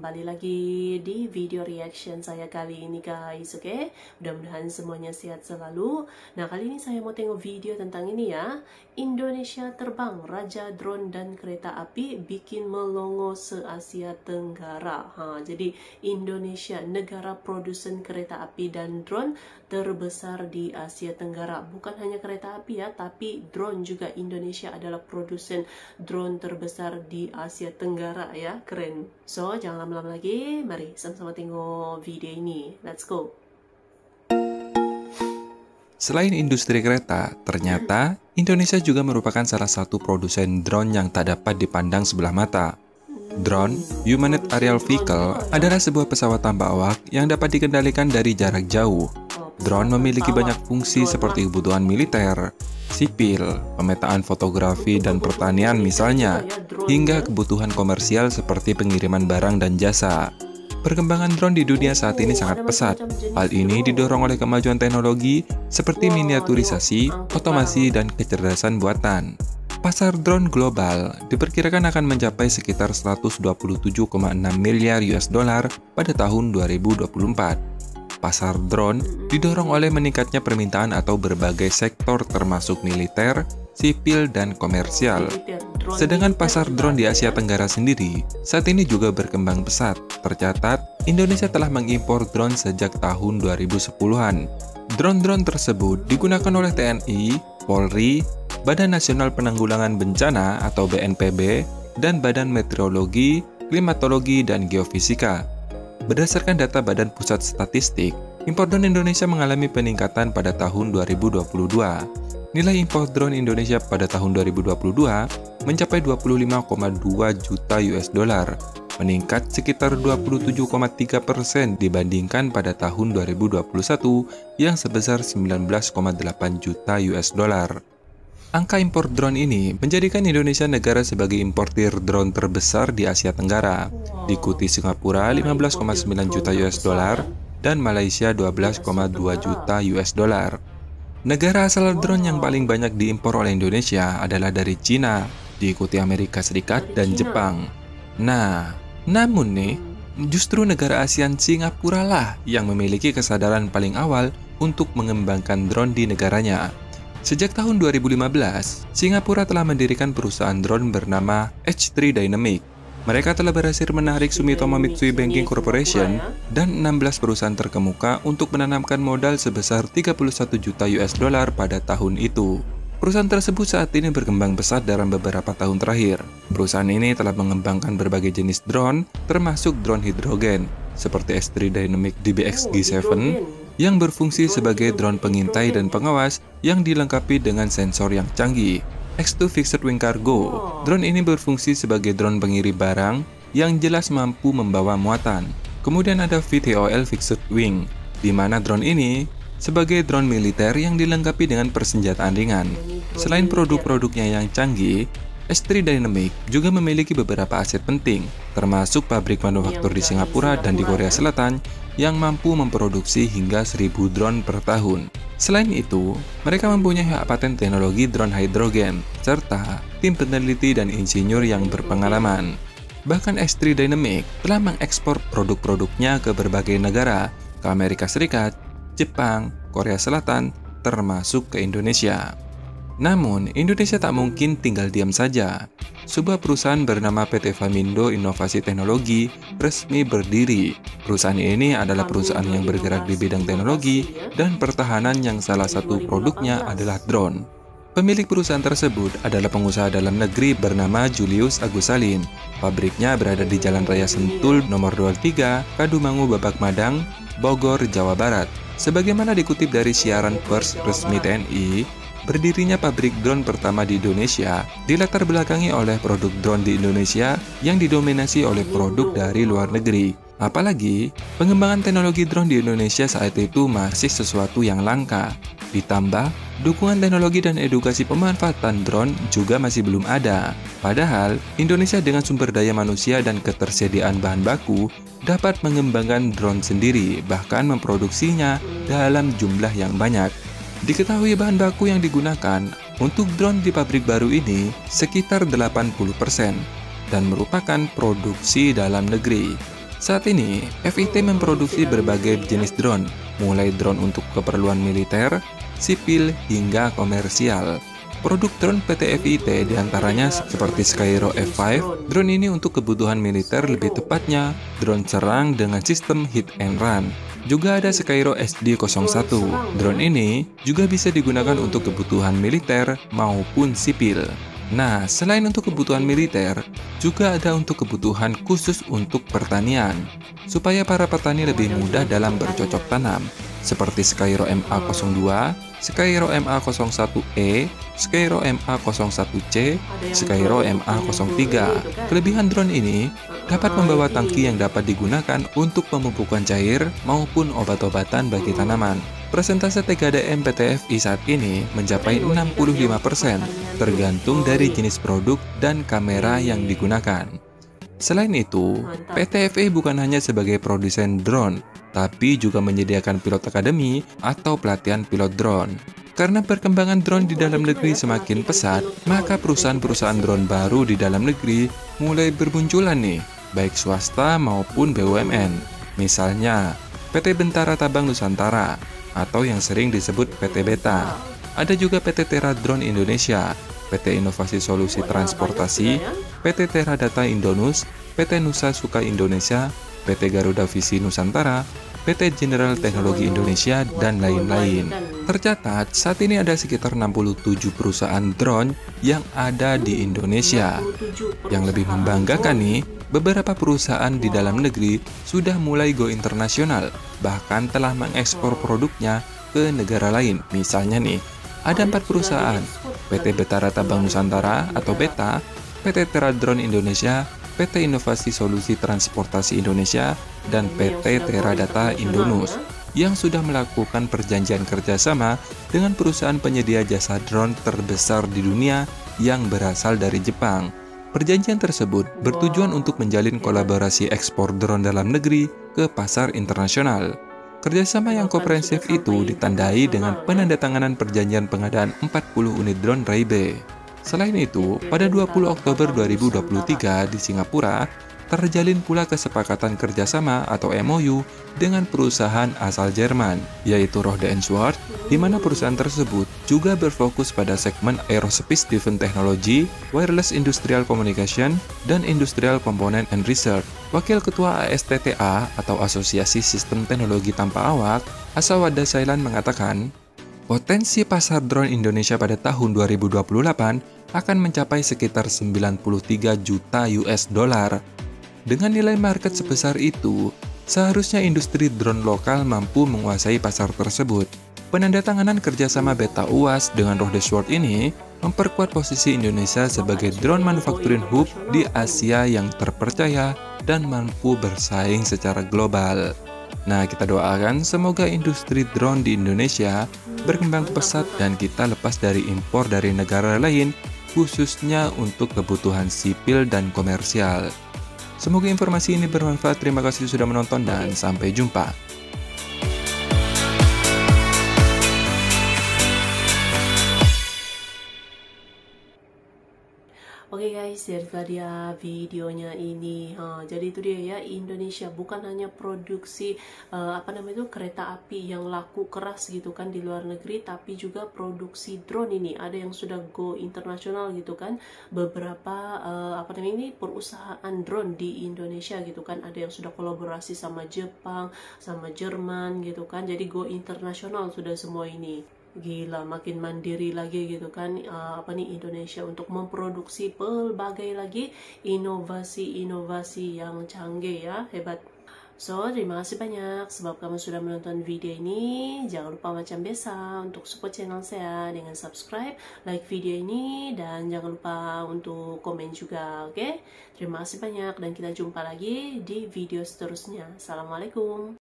kembali lagi di video reaction saya kali ini guys, oke? Mudah-mudahan semuanya sehat selalu. Nah, kali ini saya mau tengok video tentang ini ya. Indonesia terbang, Raja Drone dan Kereta Api bikin melongo se-Asia Tenggara. Jadi Indonesia, negara produsen kereta api dan drone terbesar di Asia Tenggara. Bukan hanya kereta api ya, tapi drone juga. Indonesia adalah produsen drone terbesar di Asia Tenggara ya, keren. So, jangan lama-lama lagi, mari sama-sama tengok video ini. Let's go. Selain industri kereta, ternyata Indonesia juga merupakan salah satu produsen drone yang tak dapat dipandang sebelah mata. Drone, Humanoid Aerial Vehicle, adalah sebuah pesawat tanpa awak yang dapat dikendalikan dari jarak jauh. Drone memiliki banyak fungsi seperti kebutuhan militer, sipil, pemetaan fotografi dan pertanian misalnya, hingga kebutuhan komersial seperti pengiriman barang dan jasa. Perkembangan drone di dunia saat ini sangat pesat. Hal ini didorong oleh kemajuan teknologi seperti miniaturisasi, otomasi, dan kecerdasan buatan. Pasar drone global diperkirakan akan mencapai sekitar 127,6 miliar US dollar pada tahun 2024. Pasar drone didorong oleh meningkatnya permintaan atau berbagai sektor termasuk militer, sipil, dan komersial. Sedangkan pasar drone di Asia Tenggara sendiri saat ini juga berkembang pesat. Tercatat, Indonesia telah mengimpor drone sejak tahun 2010-an. Drone-drone tersebut digunakan oleh TNI, Polri, Badan Nasional Penanggulangan Bencana atau BNPB, dan Badan Meteorologi, Klimatologi, dan Geofisika. Berdasarkan data Badan Pusat Statistik, impor drone Indonesia mengalami peningkatan pada tahun 2022. Nilai impor drone Indonesia pada tahun 2022 mencapai 25,2 juta US dollar, meningkat sekitar 27,3% dibandingkan pada tahun 2021 yang sebesar 19,8 juta US dollar. Angka impor drone ini menjadikan Indonesia negara sebagai importir drone terbesar di Asia Tenggara, diikuti Singapura 15,9 juta US dollar dan Malaysia 12,2 juta US dollar. Negara asal drone yang paling banyak diimpor oleh Indonesia adalah dari Cina, diikuti Amerika Serikat dan Jepang. Nah, namun nih, justru negara ASEAN Singapura lah yang memiliki kesadaran paling awal untuk mengembangkan drone di negaranya. Sejak tahun 2015, Singapura telah mendirikan perusahaan drone bernama H3 Dynamic. Mereka telah berhasil menarik Sumitomo Mitsui Banking Corporation dan 16 perusahaan terkemuka untuk menanamkan modal sebesar 31 juta US dollar pada tahun itu. Perusahaan tersebut saat ini berkembang pesat dalam beberapa tahun terakhir. Perusahaan ini telah mengembangkan berbagai jenis drone, termasuk drone hidrogen, seperti H3 Dynamic DBX-G7, yang berfungsi sebagai drone pengintai dan pengawas yang dilengkapi dengan sensor yang canggih. X2 Fixed Wing Cargo, drone ini berfungsi sebagai drone pengirim barang yang jelas mampu membawa muatan. Kemudian ada VTOL Fixed Wing, di mana drone ini sebagai drone militer yang dilengkapi dengan persenjataan ringan. Selain produk-produknya yang canggih, H3 Dynamic juga memiliki beberapa aset penting, termasuk pabrik manufaktur di Singapura dan di Korea Selatan yang mampu memproduksi hingga 1000 drone per tahun. Selain itu, mereka mempunyai hak paten teknologi drone hidrogen, serta tim peneliti dan insinyur yang berpengalaman. Bahkan H3 Dynamic telah mengekspor produk-produknya ke berbagai negara, ke Amerika Serikat, Jepang, Korea Selatan, termasuk ke Indonesia. Namun, Indonesia tak mungkin tinggal diam saja. Sebuah perusahaan bernama PT Famindo Inovasi Teknologi resmi berdiri. Perusahaan ini adalah perusahaan yang bergerak di bidang teknologi dan pertahanan yang salah satu produknya adalah drone. Pemilik perusahaan tersebut adalah pengusaha dalam negeri bernama Julius Agus Salim. Pabriknya berada di Jalan Raya Sentul nomor 23, Kadumangu Babak Madang, Bogor, Jawa Barat. Sebagaimana dikutip dari siaran pers resmi TNI, berdirinya pabrik drone pertama di Indonesia dilatar belakangi oleh produk drone di Indonesia yang didominasi oleh produk dari luar negeri. Apalagi, pengembangan teknologi drone di Indonesia saat itu masih sesuatu yang langka. Ditambah, dukungan teknologi dan edukasi pemanfaatan drone juga masih belum ada. Padahal, Indonesia dengan sumber daya manusia dan ketersediaan bahan baku dapat mengembangkan drone sendiri, bahkan memproduksinya dalam jumlah yang banyak. Diketahui bahan baku yang digunakan untuk drone di pabrik baru ini sekitar 80% dan merupakan produksi dalam negeri. Saat ini, FIT memproduksi berbagai jenis drone, mulai drone untuk keperluan militer, sipil, hingga komersial. Produk drone PT FIT diantaranya seperti Skyro F5. Drone ini untuk kebutuhan militer, lebih tepatnya drone serang dengan sistem hit and run. Juga ada Skyro SD01. Drone ini juga bisa digunakan untuk kebutuhan militer maupun sipil. Nah, selain untuk kebutuhan militer, juga ada untuk kebutuhan khusus untuk pertanian, supaya para petani lebih mudah dalam bercocok tanam, seperti Skyro MA02, Skyro MA01E, Skyro MA01C, Skyro MA03. Kelebihan drone ini dapat membawa tangki yang dapat digunakan untuk pemupukan cair maupun obat-obatan bagi tanaman. Persentase TKDM PT FI saat ini mencapai 65%, tergantung dari jenis produk dan kamera yang digunakan. Selain itu, PT FI bukan hanya sebagai produsen drone, tapi juga menyediakan pilot akademi atau pelatihan pilot drone. Karena perkembangan drone di dalam negeri semakin pesat, maka perusahaan-perusahaan drone baru di dalam negeri mulai bermunculan nih, baik swasta maupun BUMN. Misalnya, PT Bentara Tabang Nusantara, atau yang sering disebut PT Beta. Ada juga PT Tera Drone Indonesia, PT Inovasi Solusi Transportasi, PT Tera Data Indonus, PT Nusa Suka Indonesia, PT Garuda Visi Nusantara, PT General Teknologi Indonesia, dan lain-lain. Tercatat, saat ini ada sekitar 67 perusahaan drone yang ada di Indonesia. Yang lebih membanggakan nih, beberapa perusahaan di dalam negeri sudah mulai go internasional, bahkan telah mengekspor produknya ke negara lain. Misalnya nih, ada 4 perusahaan, PT Betara Tabang Nusantara atau Beta, PT Tera Drone Indonesia, PT Inovasi Solusi Transportasi Indonesia, dan PT Tera Data Indonus, yang sudah melakukan perjanjian kerjasama dengan perusahaan penyedia jasa drone terbesar di dunia yang berasal dari Jepang. Perjanjian tersebut bertujuan untuk menjalin kolaborasi ekspor drone dalam negeri ke pasar internasional. Kerjasama yang komprehensif itu ditandai dengan penandatanganan perjanjian pengadaan 40 unit drone Raibe. Selain itu, pada 20 Oktober 2023 di Singapura, terjalin pula kesepakatan kerjasama atau MOU dengan perusahaan asal Jerman, yaitu Rohde & Schwarz, di mana perusahaan tersebut juga berfokus pada segmen Aerospace Defense Technology, Wireless Industrial Communication, dan Industrial Component and Research. Wakil Ketua ASTTA atau Asosiasi Sistem Teknologi Tanpa Awak, Asawada Sailan mengatakan, potensi pasar drone Indonesia pada tahun 2028 akan mencapai sekitar 93 juta US dollar. Dengan nilai market sebesar itu, seharusnya industri drone lokal mampu menguasai pasar tersebut. Penandatanganan kerjasama Beta UAS dengan Rohde & Schwarz ini memperkuat posisi Indonesia sebagai drone manufacturing hub di Asia yang terpercaya dan mampu bersaing secara global. Nah, kita doakan semoga industri drone di Indonesia berkembang pesat dan kita lepas dari impor dari negara lain, khususnya untuk kebutuhan sipil dan komersial. Semoga informasi ini bermanfaat. Terima kasih sudah menonton dan sampai jumpa. Oke guys, dari tadi ya videonya ini. Jadi itu dia ya, Indonesia bukan hanya produksi kereta api yang laku keras gitu kan di luar negeri, tapi juga produksi drone ini. Ada yang sudah go internasional gitu kan. Beberapa perusahaan drone di Indonesia gitu kan. Ada yang sudah kolaborasi sama Jepang, sama Jerman gitu kan. Jadi go internasional sudah semua ini. Gila, makin mandiri lagi gitu kan Indonesia untuk memproduksi pelbagai lagi inovasi-inovasi yang canggih ya, hebat. So, terima kasih banyak sebab kamu sudah menonton video ini. Jangan lupa macam biasa untuk support channel saya dengan subscribe, like video ini, dan jangan lupa untuk komen juga, oke? Terima kasih banyak dan kita jumpa lagi di video seterusnya. Assalamualaikum.